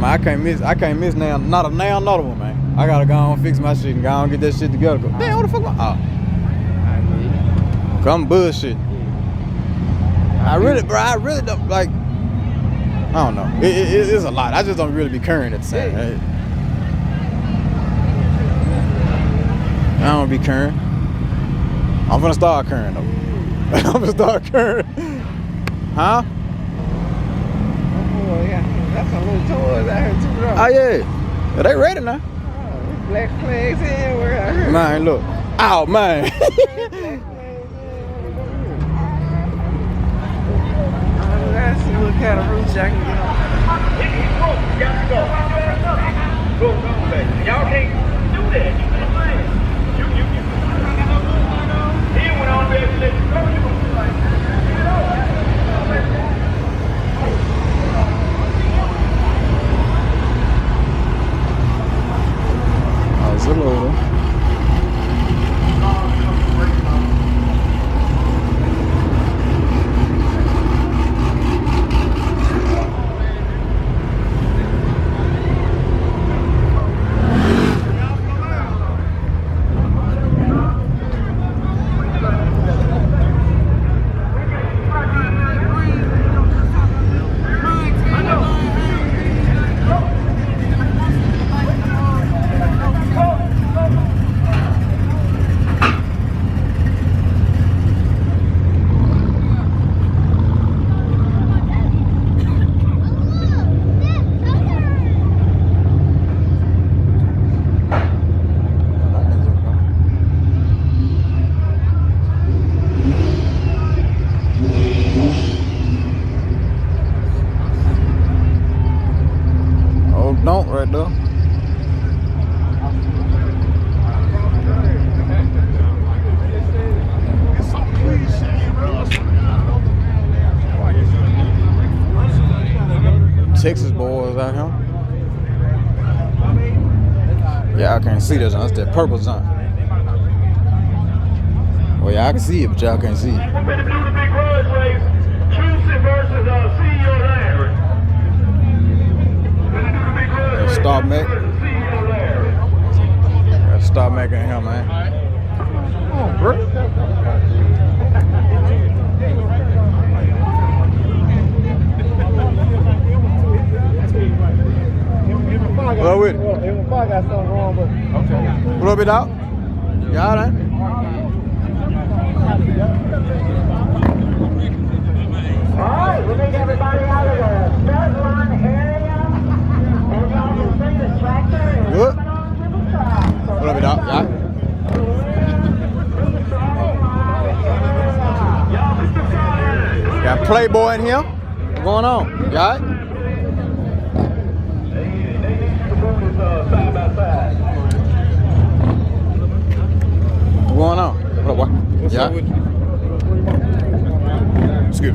man, I can't miss now, not another one, man. I gotta go on fix my shit and go on get that shit together. Damn, what the fuck? Oh. Come bullshit. I really don't like. I don't know. It's a lot. I just don't really be current at the same time. I don't be current. I'm gonna start current though. I'm gonna start current. Huh? Oh yeah, that's some little toys out here too, bro. Oh yeah. They ready now. Black flags everywhere out here. Man, look. Oh man. Let's see what kind of roots I can get on. Go, baby. Y'all can't do that. He went on there and let you go. You gonna be like, Oh, it's a little. Don't right there. Texas boys out here. Yeah, I can't see that. That's that purple zone. Well, yeah, I can see it, but y'all can't see it. Stop Mac. Stop Mac in here, man. Come on, bro. What with it? Got something wrong, but okay. What up, it out? Y'all ain't? Alright, we'll make everybody out of the start line area. And y'all can bring the tractor and good. put it on to the side. What up, it out? Y'all? Got Playboy in here. What's going on? Y'all? What's going on? What up, boy? Yeah. Skip.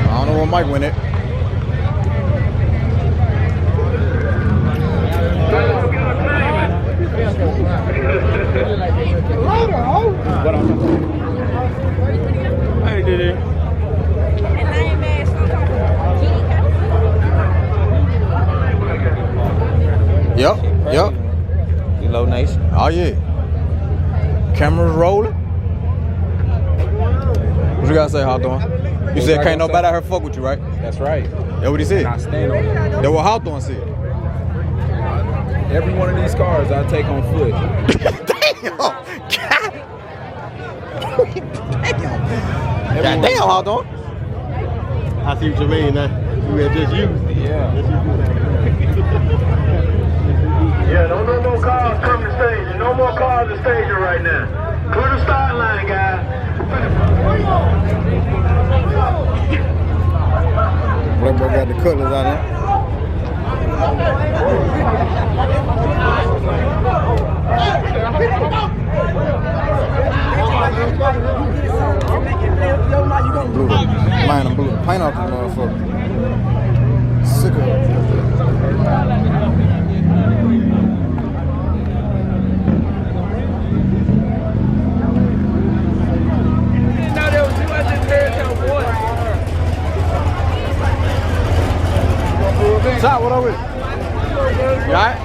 I don't know what Mike win it. Hey, Diddy. Yep. Hello, Nation. Oh yeah. Cameras rolling. What you gotta say, Hawthorne? You said can't nobody out here fuck with you, right? That's right. That's what he said. I stand on it. That's what Hawthorne said. Every one of these cars I take on foot. Damn! God damn, Hawthorne. I see what you mean now. You had just used it. Yeah. Yeah, no more cars coming to stage. No more cars to stage right now. Clear the start line, guys. Black boy got the colors on there. Blue. Man, I'm blue. Paint off the motherfucker. Sick of it. up with it? You all right?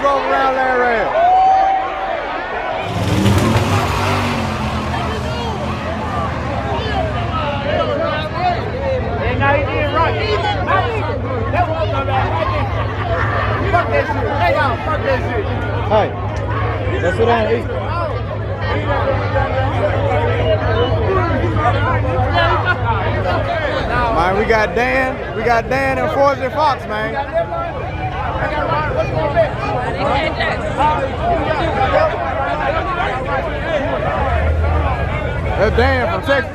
Drove around that rail. And now you did right. That was my bad. Fuck that shit. Hey, y'all, fuck that shit. Hey, let's sit down and eat. Man, we got Dan and Forza Fox, man. That's Dan from Texas.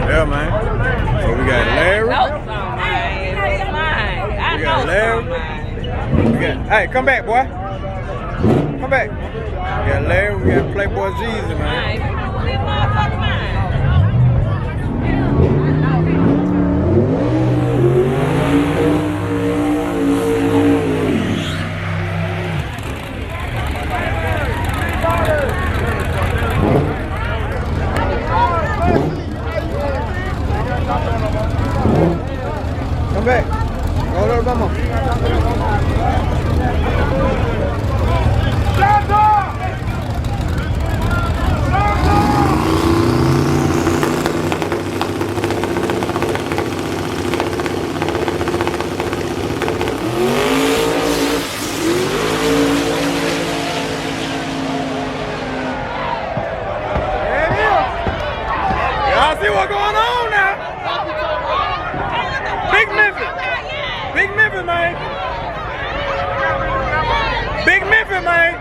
Yeah, man. So we got Larry. We got Larry. Hey, come back, boy. Come back. We got Larry. We got Playboy Jeezy, man. Come back. Roll over, come on. Y'all see what's going on now? Big Memphis. Big Memphis, man. Big Memphis, man.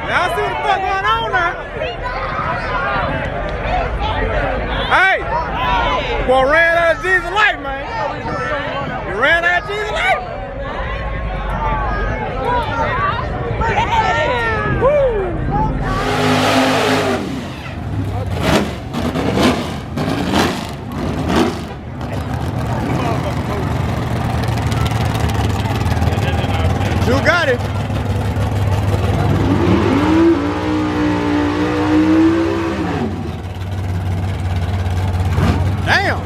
Y'all see what the fuck going on now? Hey. Boy ran out of Jesus' life, man. You ran out of Jesus' life. Woo. You got it. Damn.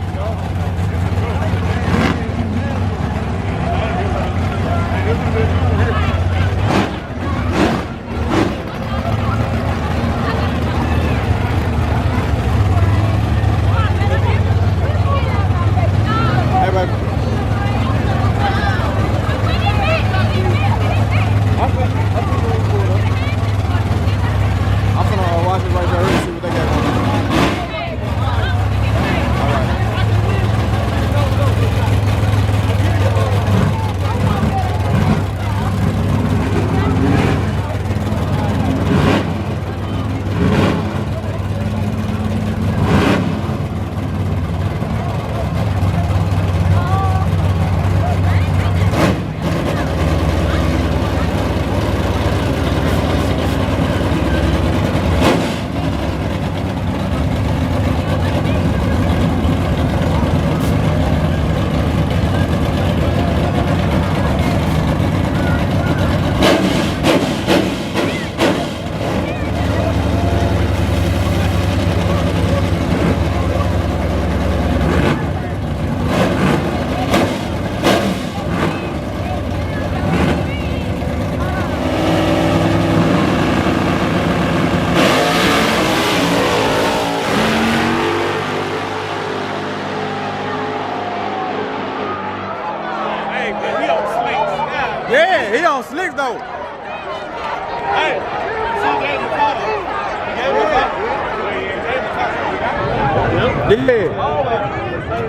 Yeah.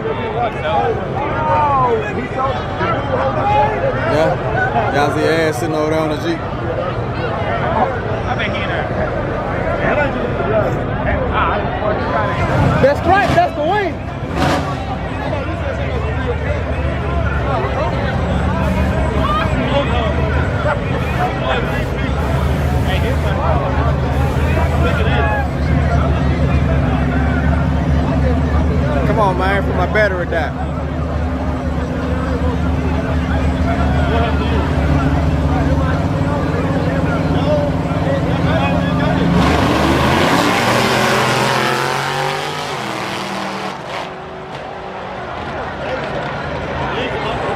Yeah. Y'all see your ass sitting over there on the Jeep. That's right, that's the wing. Come on, man, for my battery died.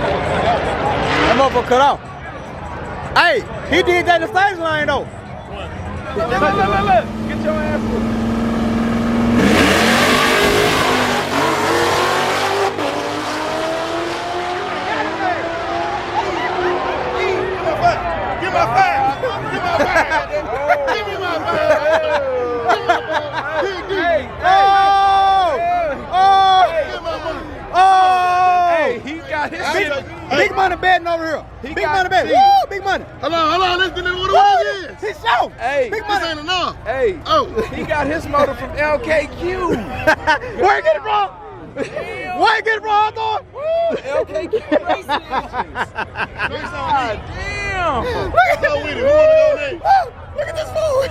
That motherfucker cut off. Hey, he did that in the stage line though. Look. Get your ass. Give my bag. Give my bag. Give me my bag. Oh! Hey, he got his Big money betting over here. Big money betting. Woo, big money. Hold on. Let's get into what it is. He's so. Hey, Big This money. ain't enough. Hey, Oh. he got his motor from LKQ. Where you get it from? Where you get it from, Hawthorne? LKQ racing engines. God damn. Go with it. We want to go next. Look at this fool.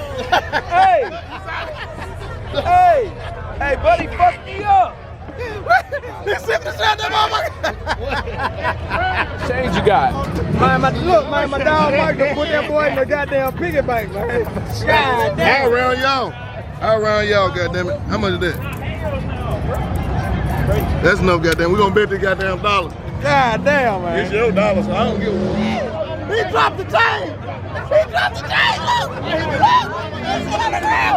Hey, buddy, fuck me up. Let's sip this out that motherfucker. Change you got. Man, my dog Mike done put that boy in the goddamn piggy bank, man. God damn. All around y'all. Goddammit. How much is that? That's enough, goddamn. We gonna bet this goddamn dollar. God damn, man. It's your dollar, so I don't give a He dropped the chain. He dropped the chain. Look.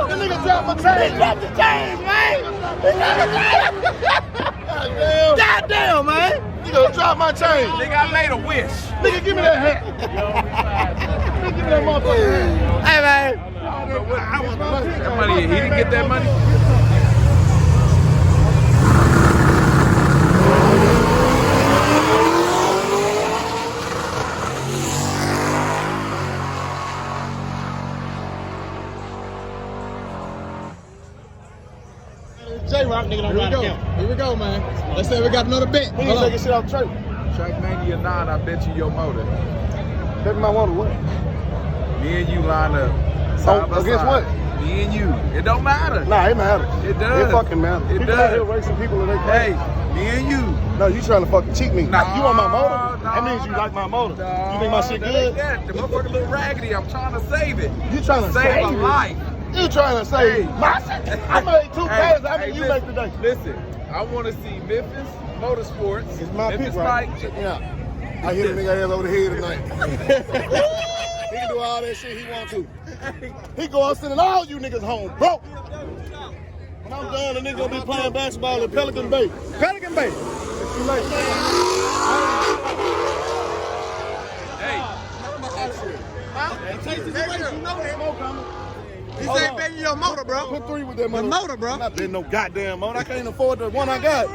The nigga dropped my chain. He dropped the chain, man. He dropped the chain. Goddamn. God damn, man. Nigga dropped my chain. Nigga, I made a wish. Nigga, give me that hat. Nigga, give me that motherfucker hat. Hey, man. I want the money. That money, he didn't get that money. J-Rock nigga don't ride a camera. Here we go, man. Let's say we got another bet. He ain't taking shit off the trailer. Trackmania 9, I bet you your motor. Baby might want to win. Me and you line up. Side by against side. what? Me and you. It don't matter. Nah, it matters. It does. It fucking matters. It People does. out here racing people and they Hey, crazy. me and you. No, you trying to fucking cheat me. Nah, You want my motor? nah, That means you nah. like my motor. No, You think my shit that good? ain't that. The motherfucker look raggedy. I'm trying to save it. You trying to save save a it? life. You trying to say Hey. my shit? I made 2 pairs. How many you make listen, today? Listen, I want to see Memphis Motorsports. It's my Memphis pick, right? Mike. Yeah. I hit a nigga ass over the head tonight. He can do all that shit he want to. He go out sending all you niggas home, bro. When I'm done, the nigga gonna be playing basketball at Pelican Bay. Pelican Bay. It's too late. He said betting your motor, bro. Put 3 with that The motor. motor, bro. I'm not betting no goddamn motor. I can't afford the one I got.